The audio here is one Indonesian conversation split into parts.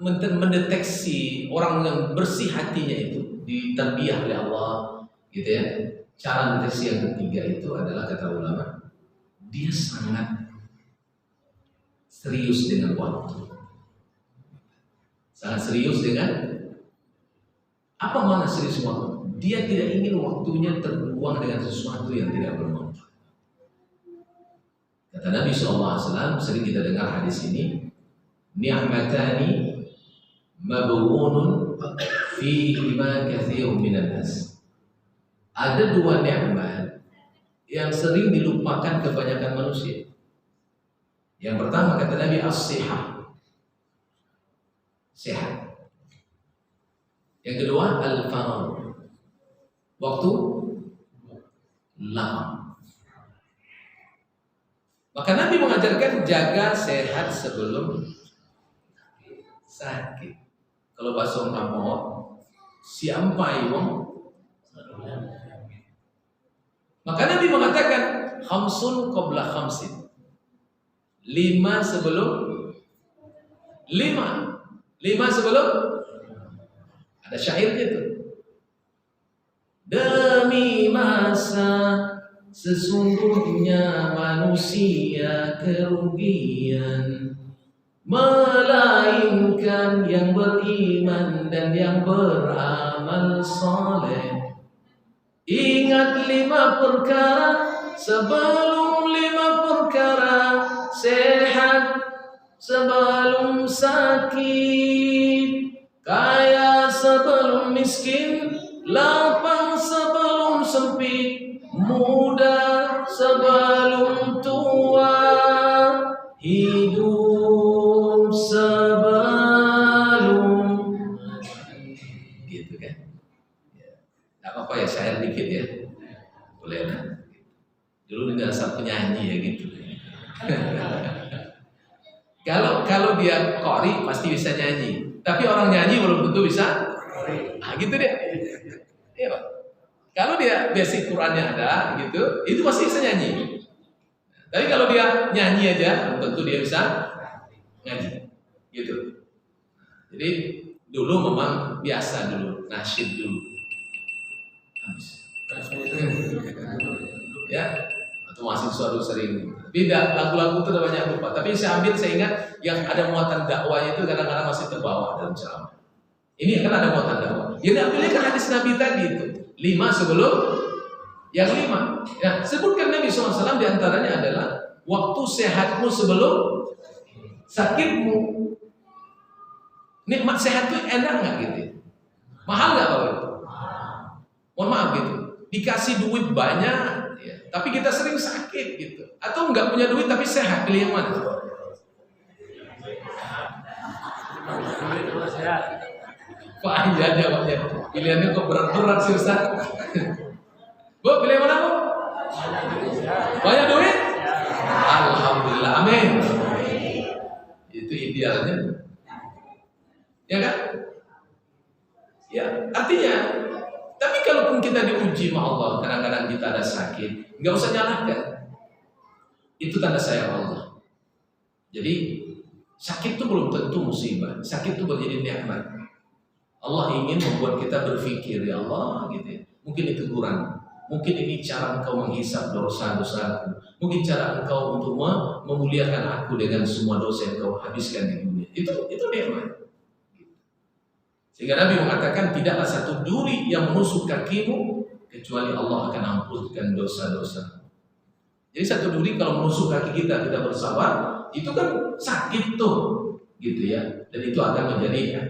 mendeteksi orang yang bersih hatinya itu ditarbiyah oleh Allah, gitu ya. Cara deteksi yang ketiga itu adalah, kata ulama, dia sangat serius dengan waktu. Sangat serius dengan apa makna serius waktu? Dia tidak ingin waktunya terbuang dengan sesuatu yang tidak bermanfaat. Kata Nabi SAW, sering kita dengar hadis ini, ni'matani mabghunun fihima katsirun minan nas. Ada dua nikmat yang sering dilupakan kebanyakan manusia. Yang pertama, kata Nabi, as-sihah, sehat. Yang kedua, al-faragh, waktu lama. Maka Nabi mengajarkan jaga sehat sebelum sakit. Kalau bahasa orang kampung, siampai wong. Maka Nabi mengatakan khamsun qabla khamsin. 5 sebelum 5. 5 sebelum, ada syairnya itu. Demi masa sesungguhnya manusia kerugian, melainkan yang beriman dan yang beramal soleh. Ingat 5 perkara sebelum 5 perkara, sehat sebelum sakit, kaya sebelum miskin, lapang sebelum sempit, muda sebelum tua, hidup sebelum, gitu kan? Gak apa-apa ya, syair dikit ya, boleh lah. Dulu di dasar penyanyi ya gitu. Kalau dia qori pasti bisa nyanyi, tapi orang nyanyi belum tentu bisa. Nah, gitu deh. Iya Pak. Kalau dia basic Qurannya ada, gitu, itu pasti bisa nyanyi. Tapi kalau dia nyanyi aja, belum tentu dia bisa nyanyi. Gitu. Jadi dulu memang biasa dulu, nasyid dulu. Habis. Ya, atau mahasiswa dulu sering. Beda, lagu-lagu itu udah banyak lupa. Tapi saya ambil, saya ingat yang ada muatan dakwah itu kadang-kadang masih terbawa dalam ceramah. Ini kan ada muatan dakwah. Yang diambilnya kan hadis Nabi tadi itu. 5 sebelum yang 5. Ya, sebutkan Nabi SAW diantaranya adalah waktu sehatmu sebelum sakitmu. Nikmat sehat itu enak nggak gitu? Mahal nggak Pak? Mohon maaf gitu. Dikasih duit banyak, ya, tapi kita sering sakit gitu. Atau nggak punya duit tapi sehat, pilih yang mana? Pak iya jawabnya. Pilihannya kok berat-berat sih Ustaz. Bu, pilih mana Bu? Banyak duit? Alhamdulillah, amin. Itu idealnya. Ya kan? Ya, artinya, tapi kalaupun kita diuji sama Allah, kadang-kadang kita ada sakit, nggak usah nyalahkan. Itu tanda sayang Allah. Jadi sakit itu belum tentu musibah, sakit itu menjadi nikmat. Allah ingin membuat kita berpikir, ya Allah, gitu ya. Mungkin itu kurang, mungkin ini cara engkau menghisap dosa-dosaku, mungkin cara engkau untuk memuliakan aku dengan semua dosa yang kau habiskan di dunia. Itu nikmat. Sehingga Nabi mengatakan tidaklah satu duri yang menusuk kakimu kecuali Allah akan ampunkan dosa-dosa. Jadi satu duri kalau menusuk kaki kita bersabar, itu kan sakit tuh, gitu ya. Dan itu akan menjadi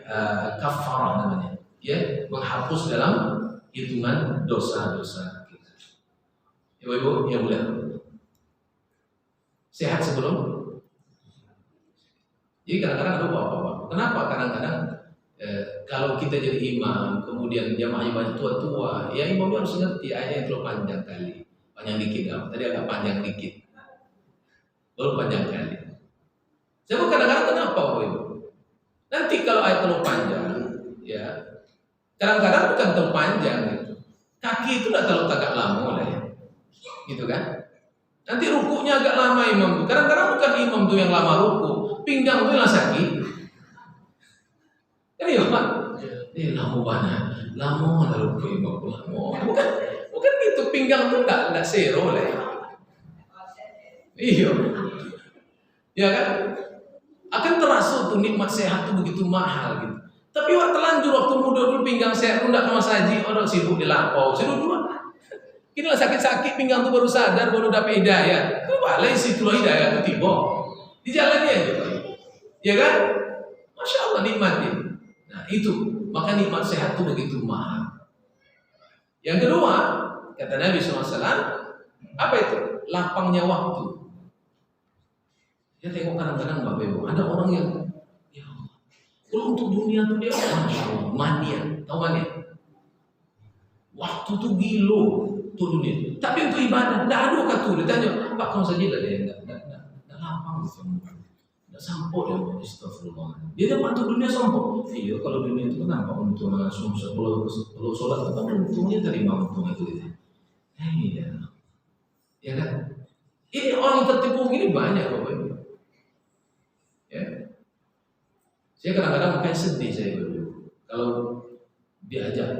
kafarah namanya, ya, menghapus dalam hitungan dosa-dosa kita. Ibu-ibu yang mulia, sehat sebelum. Jadi kadang-kadang ada apa-apa. Kenapa kadang-kadang kalau kita jadi imam, kemudian jamaahnya banyak tua-tua, ya imamnya harus ngerti ayatnya yang terlalu panjang kali. Panjang dikit, tadi agak panjang dikit. Terlalu panjang kali. Saya kadang-kadang kenapa Ibu? Nanti kalau ayat terlalu panjang, ya kadang-kadang bukan terlalu panjang gitu. Kaki itu tidak terlalu agak lama lah ya, gitu kan? Nanti rukunya agak lama imam tuh. Kadang-kadang bukan imam tuh yang lama ruku, pinggang tuh yang sakit. iya Pak. Lama banget, lama lalu lama. Bukan gitu, pinggang tuh enggak zero lah. Iya. Ya kan? Akan terasa tuh nikmat sehat tuh begitu mahal gitu. Tapi waktu terlanjur waktu muda dulu pinggang sehat tuh enggak sama saji, orang sibuk di lampau, sibuk dua. Inilah sakit-sakit pinggang tuh baru sadar, baru dapat hidayah. Itu balik situ hidayah itu tiba di jalannya gitu. Ya kan? Masya Allah nikmatnya. Nah itu, maka nikmat sehat itu begitu mahal. Yang kedua, kata Nabi SAW, apa itu? Lapangnya waktu. Ya tengok kadang-kadang Bapak Ibu, ada orang yang, ya Allah, kalau untuk dunia tuh dia, Masya Allah, mania. Tahu mania? Waktu tuh gilo untuk dunia. Tapi untuk ibadah, tidak ada kata tuh. Ditanya, Pak kamu saja lah dia, tidak lapang gitu. Tidak sampo dia, astagfirullah. Dia dapat untuk dunia sampo. Iya, kalau dunia itu kenapa untung langsung kalau sholat itu kan untungnya terima untung itu. Iya, ya kan? Ini orang yang tertipu ini banyak Bapak Ibu. Ya, saya kadang-kadang makanya sedih saya Bapak Ibu. Kalau diajak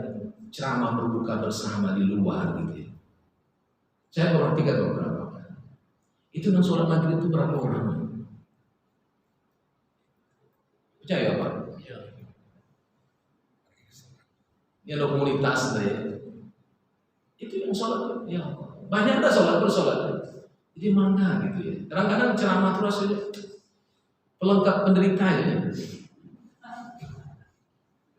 ceramah berbuka bersama di luar gitu ya. Saya perhatikan beberapa kali. Itu yang sholat maghrib itu berapa orang? Percaya Pak? Ya. Ini ada komunitas saya. Itu yang sholat ya. Banyak ada sholat bersolat. Jadi mana gitu ya. Kadang-kadang ceramah terus aja pelengkap penderitanya.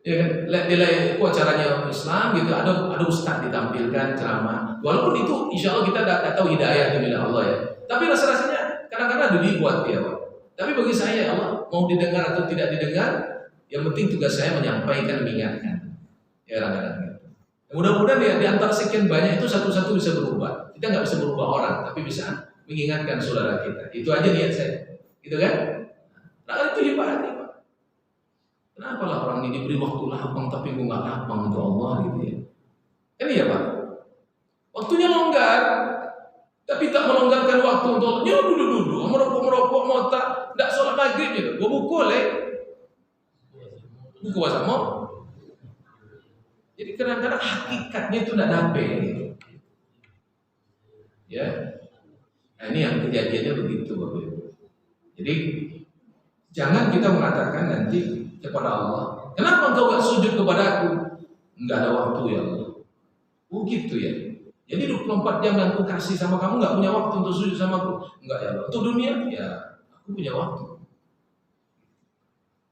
Ya kan, nilai acaranya Islam gitu, ada ustaz ditampilkan ceramah. Walaupun itu insya Allah kita tidak tahu hidayah itu milik Allah ya. Tapi rasa-rasanya kadang-kadang ada dibuat ya Pak. Tapi bagi saya Allah mau didengar atau tidak didengar, yang penting tugas saya menyampaikan, mengingatkan. Ya kadang-kadang gitu. Mudah-mudahan ya di antara sekian banyak itu satu-satu bisa berubah. Kita nggak bisa berubah orang, tapi bisa mengingatkan saudara kita. Itu aja niat saya, gitu kan? Nah itu hebat Pak. Kenapa lah orang ini diberi waktu lapang tapi gue nggak lapang untuk Allah gitu ya? Kan iya Pak. Waktunya longgar, tapi tak melonggarkan waktu untuk duduk-duduk, merokok mau tak sholat maghrib gitu. Gue buku buku sama. Jadi kadang-kadang hakikatnya itu tidak dapet gitu. Ya, nah ini yang kejadiannya begitu Bapak Ibu. Jadi jangan kita mengatakan nanti kepada Allah, kenapa engkau gak sujud kepada aku? Enggak ada waktu ya Allah. Oh gitu ya. Jadi 24 jam yang aku kasih sama kamu gak punya waktu untuk sujud sama aku? Enggak ya Allah. Untuk dunia ya aku punya waktu.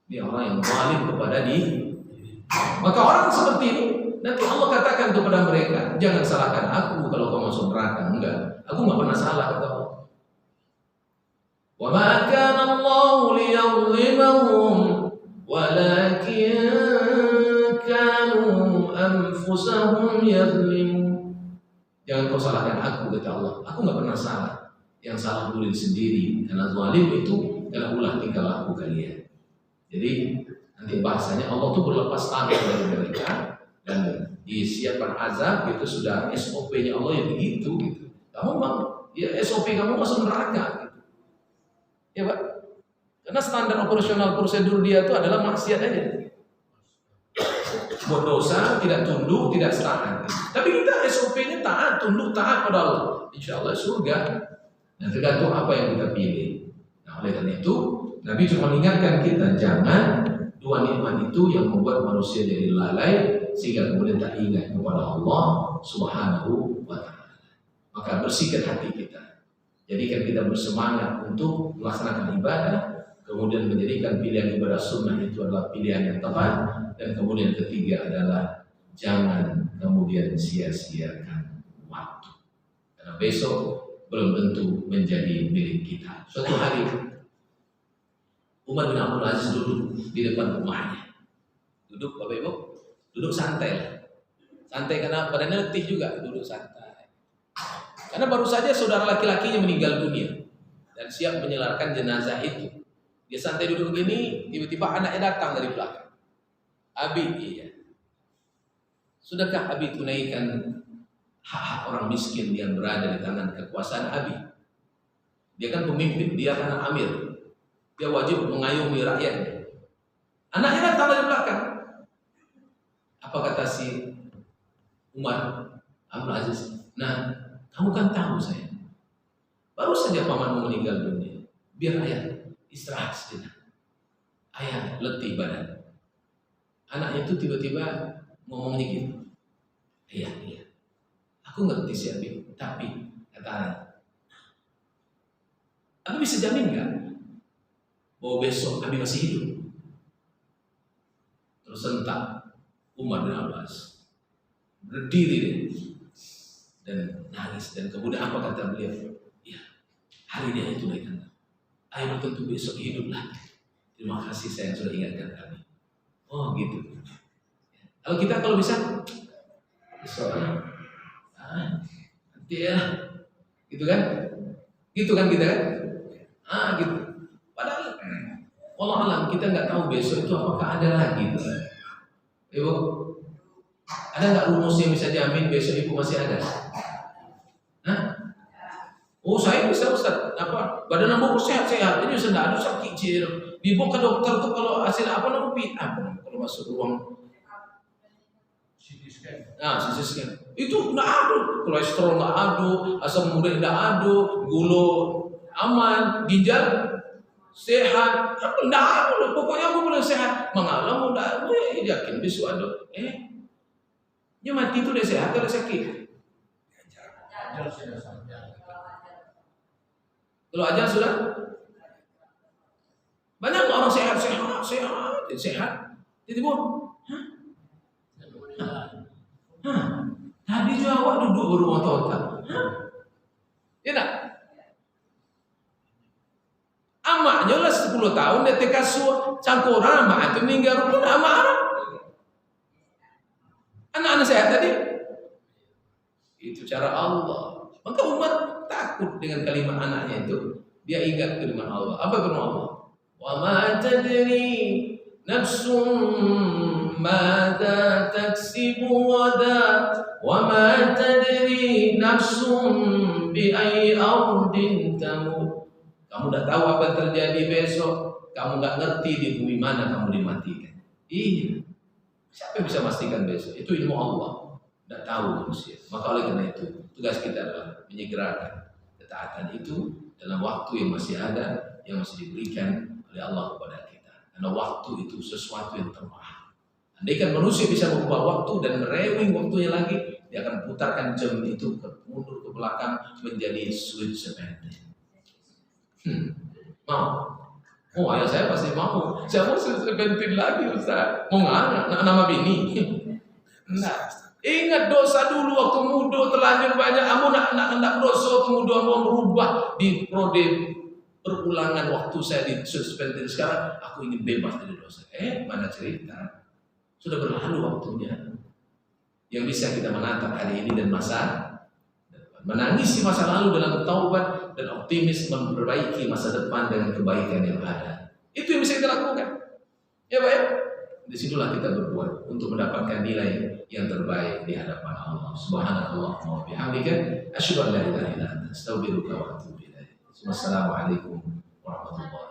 Ini orang yang zalim kepada diri. Maka orang seperti ini nanti Allah katakan kepada mereka, jangan salahkan aku kalau kau masuk neraka. Enggak, aku gak pernah salah kata Allah. Wa ma kana Allah liyadhlimahum walakin kanu anfusahum yadhlimun. Jangan kau salahkan aku kata Allah. Aku nggak pernah salah. Yang salah diri sendiri. Karena zalim itu adalah ulah tingkah laku kalian. Jadi nanti bahasanya Allah tuh berlepas tangan dari mereka dan disiapkan azab itu sudah SOP-nya Allah ya begitu gitu. Kamu bang, ya SOP kamu masuk neraka. Gitu. Ya Pak. Karena standar operasional prosedur dia itu adalah maksiat aja. Buat dosa, tidak tunduk, tidak taat. Tapi kita SOP-nya taat, tunduk, taat pada Allah. Insya Allah surga. Dan tergantung apa yang kita pilih. Nah oleh karena itu, Nabi cuma mengingatkan kita, jangan dua nikmat itu yang membuat manusia jadi lalai, sehingga kemudian tak ingat kepada Allah Subhanahu wa Ta'ala. Maka bersihkan hati kita. Jadikan kita bersemangat untuk melaksanakan ibadah. Kemudian menjadikan pilihan ibadah sunnah itu adalah pilihan yang tepat. Dan kemudian ketiga adalah jangan kemudian sia-siakan waktu. Karena besok belum tentu menjadi milik kita. Suatu hari Umar bin Abdul Aziz duduk di depan rumahnya. Duduk Bapak Ibu, duduk santai. Santai karena badannya letih juga, duduk santai. Karena baru saja saudara laki-lakinya meninggal dunia dan siap menyelarkan jenazah itu. Dia santai duduk begini, tiba-tiba anaknya datang dari belakang. Abi, iya. Sudahkah Abi tunaikan hak-hak orang miskin yang berada di tangan kekuasaan Abi? Dia kan pemimpin, dia kan amir. Dia wajib mengayomi rakyatnya. Anaknya datang dari belakang. Apa kata si Umar Abdul Aziz? Nah, kamu kan tahu saya. Baru saja pamanmu meninggal dunia. Biar ayah istirahat sejenak. Ayah letih badan. Anaknya itu tiba-tiba ngomongnya gitu. Iya. Aku ngerti sih Abi, tapi kata ayah, Abi bisa jamin nggak bahwa besok Abi masih hidup? Terus sentak Umar bin Abbas berdiri deh dan nangis, dan kemudian apa kata beliau? Ya, hari dia itu naikkan. Ayah bertentu besok hidup lagi. Terima kasih saya yang sudah ingatkan kami. Oh gitu. Kalau bisa besok nanti ya, gitu kan kita kan, gitu. Padahal Allah alam kita nggak tahu besok itu apakah ada lagi gitu. Ibu, ada nggak rumus yang bisa jamin besok ibu masih ada? Hah? Oh saya bisa Ustaz, apa badan ibu sehat-sehat, ini sudah ada sakit cir. Dibawa ke dokter tuh kalau hasil apa kalau masuk ruang CT scan. Itu nggak ada, kolesterol nggak ada, asam urat nggak ada, gula aman, ginjal sehat, nggak ada. Pokoknya aku boleh sehat. Mengalam udah, yakin besok ada. Dia mati itu udah sehat atau sakit? Kalau aja sudah banyak orang sehat. Jadi tadi juga awak duduk berumah total. Ya nak? Amaknya lah 10 tahun dia tekasuh cangkoran amak itu meninggal pun amak anak. Anak-anak sehat tadi. Itu cara Allah. Maka Umar takut dengan kalimat anaknya itu. Dia ingat kalimat Allah. Apa firman Allah? Wa ma tadri nafsum madza taksibu ghadan wa ma tadri nafsum bi ayyi ardin tamut. Kamu tidak tahu apa yang terjadi besok. Kamu tidak ngerti di bumi mana kamu dimatikan. Iya. Siapa yang bisa memastikan besok? Itu ilmu Allah. Tidak tahu manusia. Maka oleh karena itu tugas kita adalah menyegerakan ketaatan itu dalam waktu yang masih ada, yang masih diberikan oleh Allah kepada kita. Karena waktu itu sesuatu yang termahal. Andaikan manusia bisa mengubah waktu dan merewing waktunya lagi, dia akan putarkan jam itu mundur ke belakang menjadi switch sebentar. Mau? Oh ayah saya pasti mau. Saya mau sebentar lagi Ustaz. Mau nggak? Nama bini? Nah, ingat dosa dulu waktu muda terlanjur banyak. Kamu nak dosa waktu muda mau merubah di prode perulangan waktu saya di suspended. Sekarang aku ingin bebas dari dosa. Mana cerita? Sudah berlalu waktunya. Yang bisa kita menatap hari ini dan masa depan. Menangisi masa lalu dalam taubat dan optimis memperbaiki masa depan dengan kebaikan yang ada. Itu yang bisa kita lakukan. Ya Pak ya? Disitulah kita berbuat untuk mendapatkan nilai yang terbaik di hadapan Allah. Subhanallah wa bihamdika asyhadu an la ilaha illa anta astaghfiruka wa atubu ilaik. Wassalamualaikum warahmatullahi wabarakatuh.